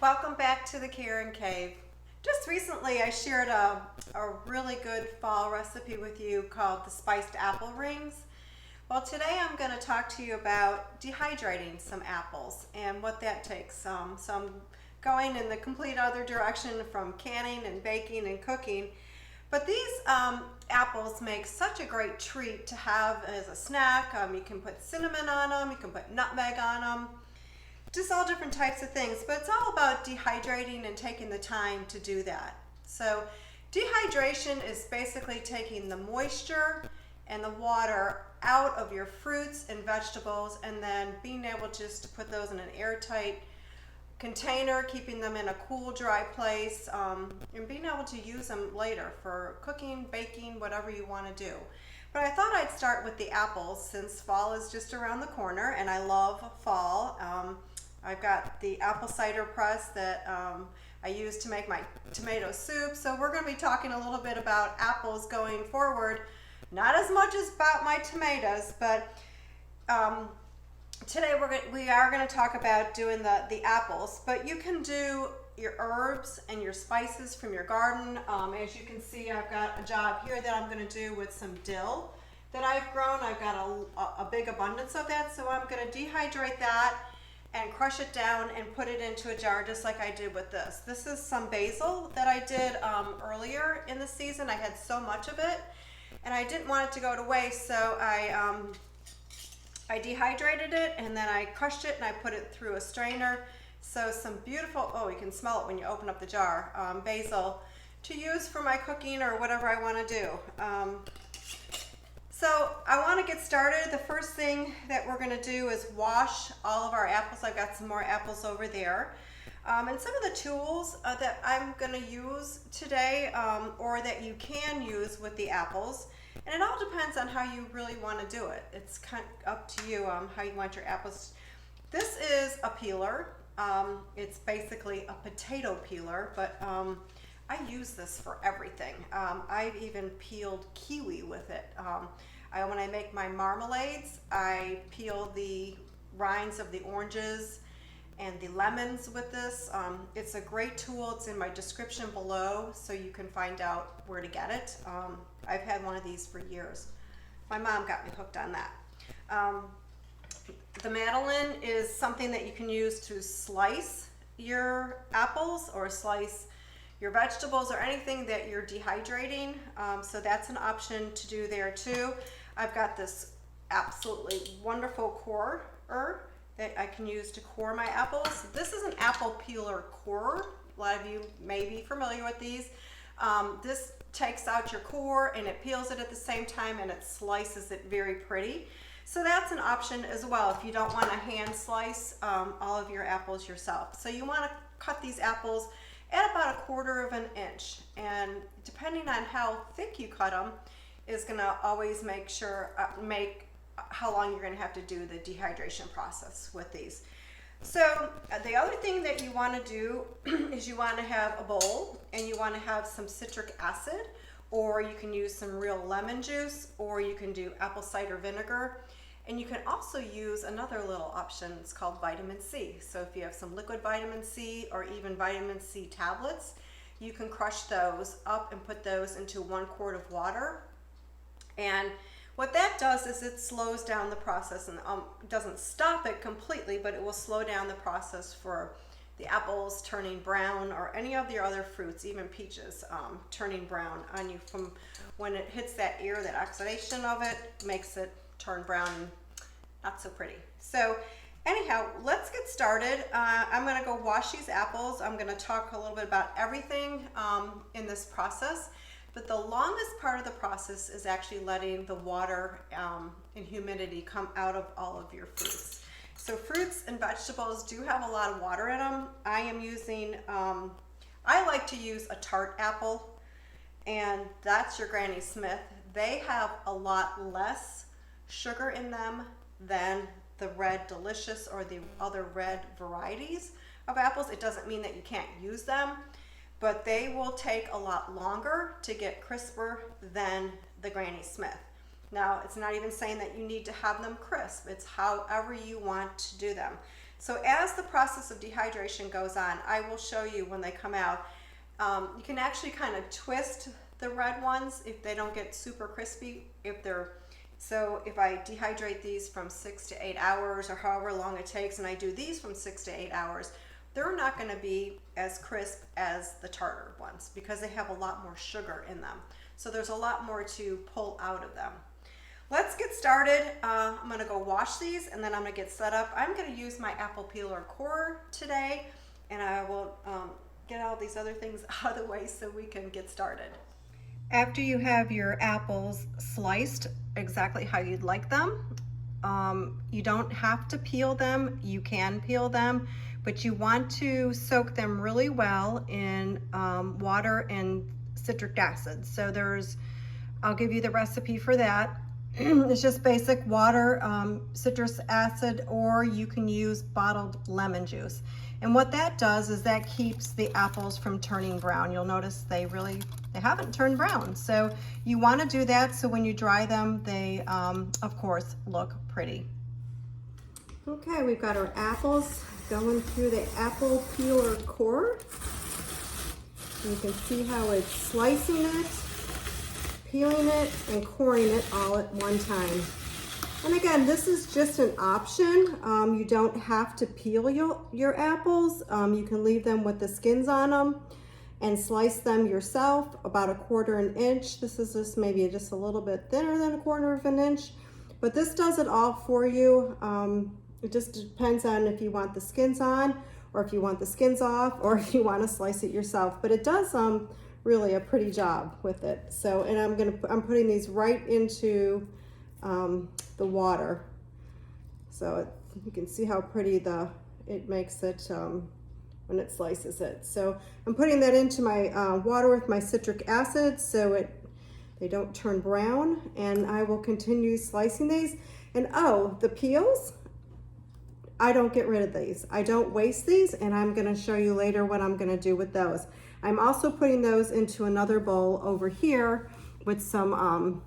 Welcome back to the Karen Cave. Just recently I shared a really good fall recipe with you called the spiced apple rings. Well, today I'm going to talk to you about dehydrating some apples and what that takes. So I'm going in the complete other direction from canning and baking and cooking. But these apples make such a great treat to have as a snack. You can put cinnamon on them, you can put nutmeg on them. Just all different types of things, but it's all about dehydrating and taking the time to do that. So dehydration is basically taking the moisture and the water out of your fruits and vegetables and then being able just to put those in an airtight container, keeping them in a cool, dry place, and being able to use them later for cooking, baking, whatever you want to do. But I thought I'd start with the apples since fall is just around the corner and I love fall. I've got the apple cider press that I use to make my tomato soup. So we're going to be talking a little bit about apples going forward. Not as much as about my tomatoes, but today we are going to talk about doing the apples. But you can do your herbs and your spices from your garden. As you can see, I've got a job here that I'm going to do with some dill that I've grown. I've got a big abundance of that, so I'm going to dehydrate that and crush it down and put it into a jar just like I did with this. This is some basil that I did earlier in the season. I had so much of it and I didn't want it to go to waste, so I dehydrated it and then I crushed it and I put it through a strainer. So some beautiful, oh, you can smell it when you open up the jar, basil to use for my cooking or whatever I want to do. So I want to get started. The first thing that we're going to do is wash all of our apples. I've got some more apples over there. And some of the tools that I'm going to use today or that you can use with the apples. And it all depends on how you really want to do it. It's kind of up to you how you want your apples. This is a peeler. It's basically a potato peeler, but I use this for everything. I've even peeled kiwi with it. When I make my marmalades, I peel the rinds of the oranges and the lemons with this. It's a great tool. It's in my description below, so you can find out where to get it. I've had one of these for years. My mom got me hooked on that. The mandolin is something that you can use to slice your apples or slice your vegetables or anything that you're dehydrating. So that's an option to do there too. I've got this absolutely wonderful corer that I can use to core my apples. This is an apple peeler corer. A lot of you may be familiar with these. This takes out your core and it peels it at the same time and it slices it very pretty. So that's an option as well if you don't want to hand slice all of your apples yourself. So you want to cut these apples at about 1/4 of an inch, and depending on how thick you cut them is going to always make how long you're going to have to do the dehydration process with these. So the other thing that you want to do is you want to have a bowl and you want to have some citric acid, or you can use some real lemon juice, or you can do apple cider vinegar. And you can also use another little option. It's called vitamin C. So if you have some liquid vitamin C or even vitamin C tablets, you can crush those up and put those into 1 quart of water. And what that does is it slows down the process and doesn't stop it completely, but it will slow down the process for the apples turning brown or any of the other fruits, even peaches, turning brown on you from when it hits that air. That oxidation of it makes it turn brown and not so pretty. So anyhow, let's get started. I'm going to go wash these apples. I'm going to talk a little bit about everything in this process, but the longest part of the process is actually letting the water and humidity come out of all of your fruits. So fruits and vegetables do have a lot of water in them. I am using, I like to use a tart apple, and that's your Granny Smith. They have a lot less sugar in them than the Red Delicious or the other red varieties of apples. It doesn't mean that you can't use them, but they will take a lot longer to get crisper than the Granny Smith. Now, it's not even saying that you need to have them crisp. It's however you want to do them. So as the process of dehydration goes on, I will show you when they come out. You can actually kind of twist the red ones if they don't get super crispy. So if I dehydrate these from 6 to 8 hours or however long it takes, and I do these from 6 to 8 hours, they're not going to be as crisp as the tartar ones because they have a lot more sugar in them. So there's a lot more to pull out of them. Let's get started. I'm going to go wash these and then I'm going to get set up. I'm going to use my apple peeler core today, and I will get all these other things out of the way so we can get started. After you have your apples sliced exactly how you'd like them, you don't have to peel them. You can peel them, but you want to soak them really well in water and citric acid. So I'll give you the recipe for that. It's just basic water, citrus acid, or you can use bottled lemon juice. And what that does is that keeps the apples from turning brown. You'll notice they haven't turned brown. So you want to do that so when you dry them, they, of course, look pretty. Okay, we've got our apples going through the apple peeler core. You can see how it's slicing it, peeling it, and coring it all at one time. And again, this is just an option. You don't have to peel your apples. You can leave them with the skins on them and slice them yourself about 1/4 inch. This is just maybe just a little bit thinner than 1/4 inch, but this does it all for you. It just depends on if you want the skins on, or if you want the skins off, or if you want to slice it yourself. But it does really a pretty job with it. So, and I'm putting these right into the water. So you can see how pretty it makes it when it slices it. So I'm putting that into my water with my citric acid so they don't turn brown, and I will continue slicing these. And oh, the peels, I don't get rid of these. I don't waste these, and I'm going to show you later what I'm going to do with those. I'm also putting those into another bowl over here with some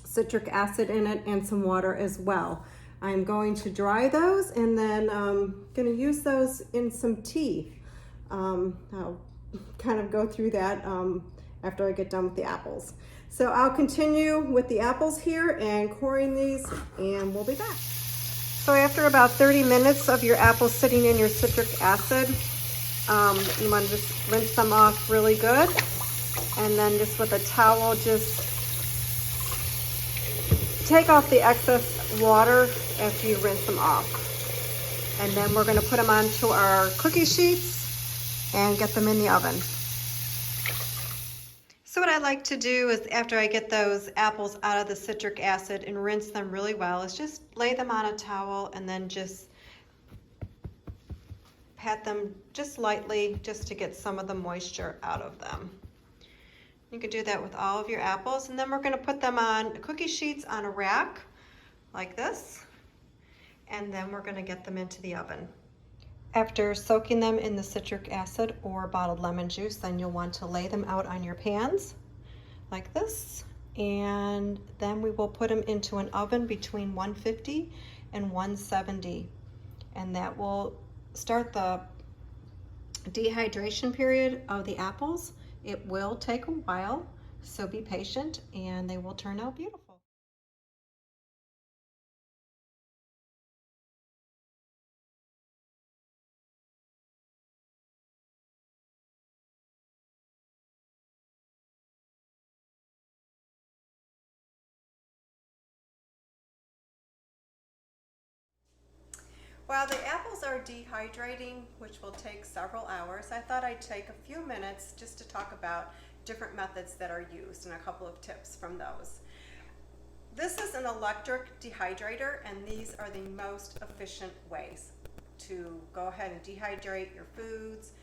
citric acid in it and some water as well. I'm going to dry those, and then I'm going to use those in some tea. I'll kind of go through that after I get done with the apples. So I'll continue with the apples here and coring these, and we'll be back. So after about 30 minutes of your apples sitting in your citric acid, you want to just rinse them off really good, and then just with a towel, just take off the excess water after you rinse them off. And then we're going to put them onto our cookie sheets and get them in the oven. So what I like to do is, after I get those apples out of the citric acid and rinse them really well, is just lay them on a towel and then just pat them just lightly, just to get some of the moisture out of them. You can do that with all of your apples, and then we're going to put them on cookie sheets on a rack like this, and then we're going to get them into the oven. After soaking them in the citric acid or bottled lemon juice, then you'll want to lay them out on your pans like this, and then we will put them into an oven between 150 and 170, and that will start the dehydration period of the apples. It will take a while, so be patient, and they will turn out beautiful. While the apples are dehydrating, which will take several hours, I thought I'd take a few minutes just to talk about different methods that are used and a couple of tips from those. This is an electric dehydrator, and these are the most efficient ways to go ahead and dehydrate your foods,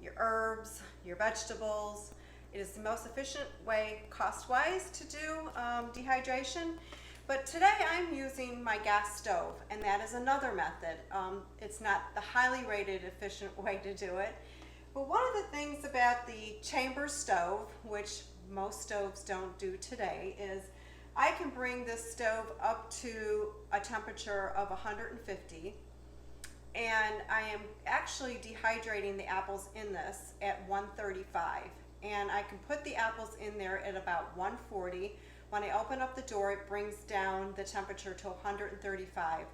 your herbs, your vegetables. It is the most efficient way cost-wise to do dehydration. But today I'm using my gas stove, and that is another method. It's not the highly rated efficient way to do it. But one of the things about the chamber stove, which most stoves don't do today, is I can bring this stove up to a temperature of 150. and I am actually dehydrating the apples in this at 135, and I can put the apples in there at about 140. When I open up the door, it brings down the temperature to 135.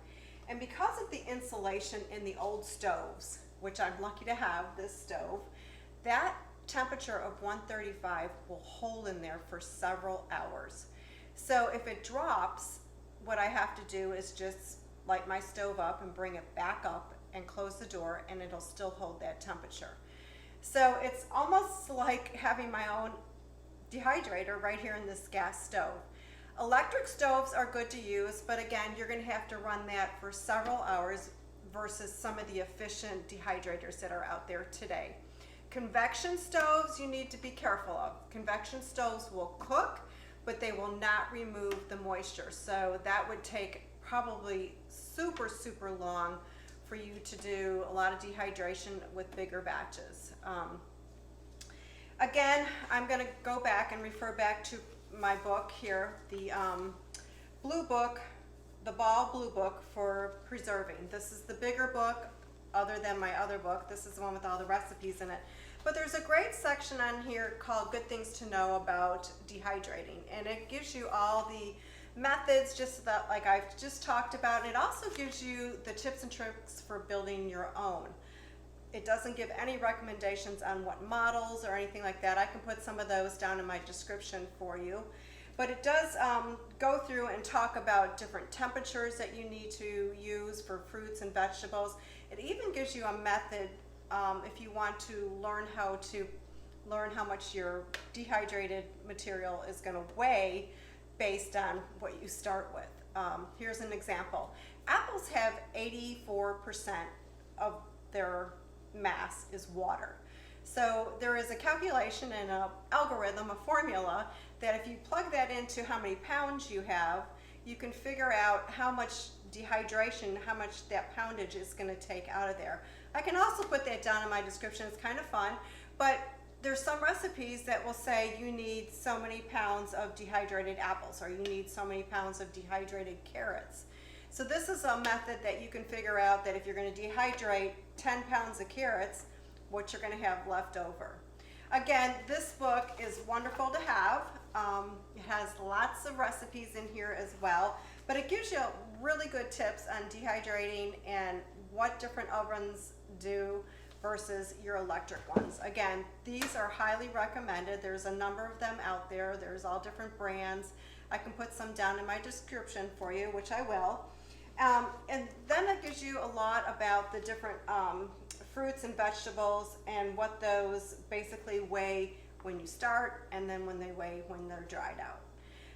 And because of the insulation in the old stoves, which I'm lucky to have this stove, that temperature of 135 will hold in there for several hours. So if it drops, what I have to do is just light my stove up and bring it back up and close the door, and it'll still hold that temperature. So it's almost like having my own dehydrator right here in this gas stove. Electric stoves are good to use, but again, you're going to have to run that for several hours versus some of the efficient dehydrators that are out there today. Convection stoves you need to be careful of. Convection stoves will cook, but they will not remove the moisture. So that would take probably super long for you to do a lot of dehydration with bigger batches. Again, I'm going to go back and refer back to my book here, the blue book, the Ball Blue Book for preserving. This is the bigger book other than my other book. This is the one with all the recipes in it. But there's a great section on here called Good Things to Know About Dehydrating, and it gives you all the methods just that like I've just talked about, and it also gives you the tips and tricks for building your own. It doesn't give any recommendations on what models or anything like that. I can put some of those down in my description for you. But it does go through and talk about different temperatures that you need to use for fruits and vegetables. It even gives you a method if you want to learn how much your dehydrated material is going to weigh based on what you start with. Here's an example. Apples have 84% of their mass is water. So there is a calculation and an algorithm, a formula, that if you plug that into how many pounds you have, you can figure out how much dehydration, how much that poundage is going to take out of there. I can also put that down in my description. It's kind of fun, but there's some recipes that will say you need so many pounds of dehydrated apples, or you need so many pounds of dehydrated carrots. So this is a method that you can figure out that if you're going to dehydrate 10 pounds of carrots, what you're going to have left over. Again, this book is wonderful to have. It has lots of recipes in here as well, but it gives you really good tips on dehydrating and what different ovens do versus your electric ones. Again, these are highly recommended. There's a number of them out there. There's all different brands. I can put some down in my description for you, which I will. And then it gives you a lot about the different fruits and vegetables and what those basically weigh when you start, and then when they weigh when they're dried out.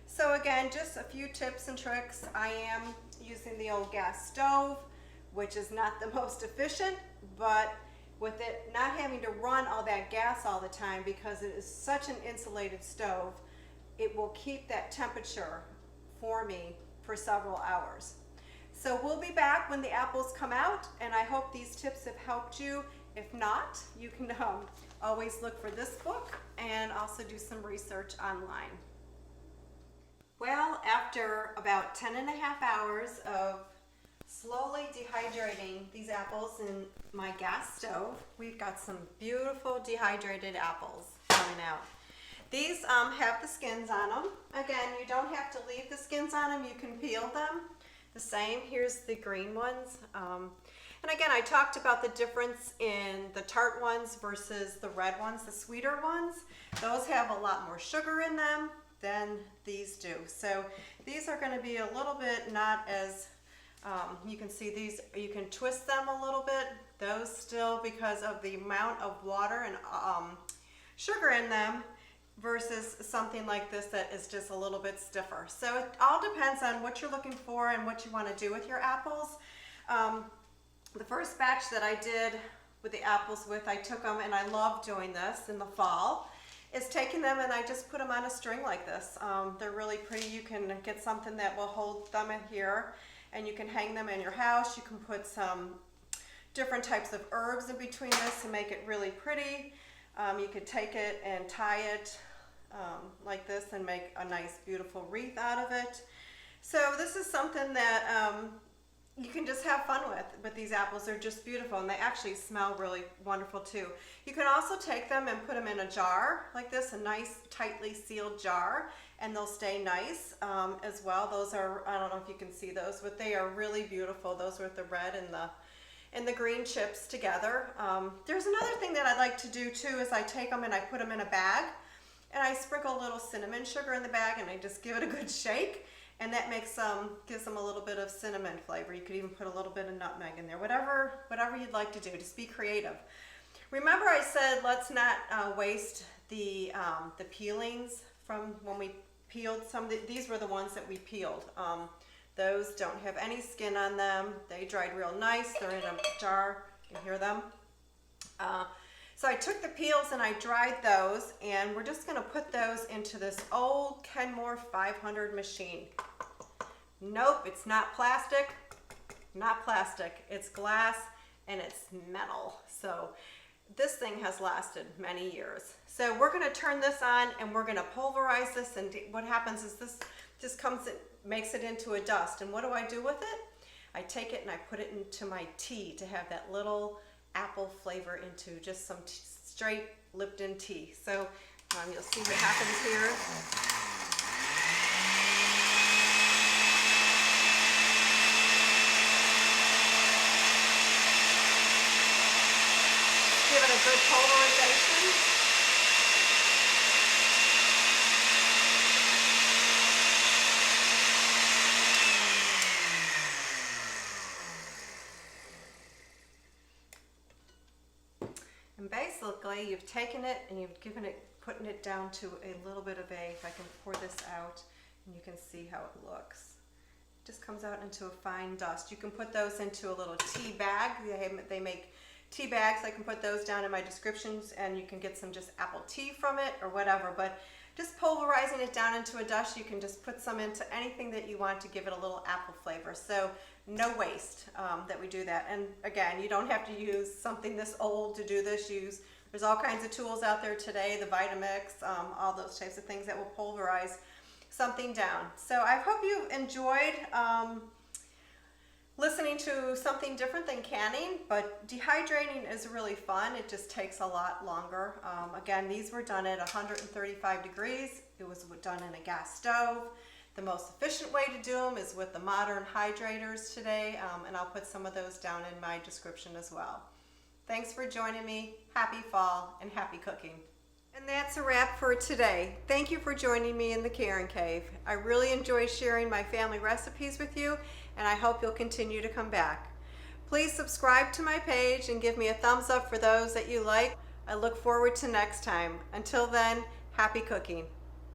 So again, just a few tips and tricks. I am using the old gas stove, which is not the most efficient, but with it not having to run all that gas all the time because it is such an insulated stove, it will keep that temperature for me for several hours. So we'll be back when the apples come out, and I hope these tips have helped you. If not, you can always look for this book and also do some research online. Well, after about 10.5 hours of slowly dehydrating these apples in my gas stove, we've got some beautiful dehydrated apples coming out. These have the skins on them. Again, you don't have to leave the skins on them. You can peel them. The same, here's the green ones. And again, I talked about the difference in the tart ones versus the red ones, the sweeter ones. Those have a lot more sugar in them than these do. So these are going to be a little bit not as, you can see these, you can twist them a little bit. Those still, because of the amount of water and sugar in them, versus something like this that is just a little bit stiffer. So it all depends on what you're looking for and what you want to do with your apples. The first batch that I did with the apples with, I took them, and I love doing this in the fall, is taking them and I just put them on a string like this. They're really pretty. You can get something that will hold them in here, and you can hang them in your house. You can put some different types of herbs in between this to make it really pretty. You could take it and tie it like this and make a nice beautiful wreath out of it. So this is something that you can just have fun with these apples. They're just beautiful, and they actually smell really wonderful too. You can also take them and put them in a jar like this, a nice tightly sealed jar, and they'll stay nice as well. Those are, I don't know if you can see those, but they are really beautiful. Those with the red and the green chips together. There's another thing that I like to do too, is I take them and I put them in a bag, and I sprinkle a little cinnamon sugar in the bag, and I just give it a good shake. And that gives them a little bit of cinnamon flavor. You could even put a little bit of nutmeg in there. Whatever you'd like to do. Just be creative. Remember, I said let's not waste the peelings from when we peeled some. These were the ones that we peeled. Those don't have any skin on them. They dried real nice. They're in a jar. You can hear them. So I took the peels and I dried those, and we're just going to put those into this old Kenmore 500 machine. Nope, it's not plastic. Not plastic. It's glass and it's metal. So this thing has lasted many years. So we're going to turn this on and we're going to pulverize this, and what happens is this just makes it into a dust. And what do I do with it? I take it and I put it into my tea to have that little apple flavor into just some straight Lipton tea. So you'll see what happens here. Give it a good pulverization. And basically, you've taken it and you've putting it down to a little bit of if I can pour this out, and you can see how it looks. It just comes out into a fine dust. You can put those into a little tea bag. They make tea bags. I can put those down in my descriptions, and you can get some just apple tea from it or whatever. But just pulverizing it down into a dust, you can just put some into anything that you want to give it a little apple flavor. So no waste that we do that. And again, you don't have to use something this old to do this. There's all kinds of tools out there today, the Vitamix, all those types of things that will pulverize something down. So I hope you enjoyed listening to something different than canning, but dehydrating is really fun. It just takes a lot longer. Again, these were done at 135 degrees. It was done in a gas stove. The most efficient way to do them is with the modern hydrators today, and I'll put some of those down in my description as well. Thanks for joining me. Happy fall and happy cooking. And that's a wrap for today. Thank you for joining me in the Karen Cave. I really enjoy sharing my family recipes with you, and I hope you'll continue to come back. Please subscribe to my page and give me a thumbs up for those that you like. I look forward to next time. Until then, happy cooking.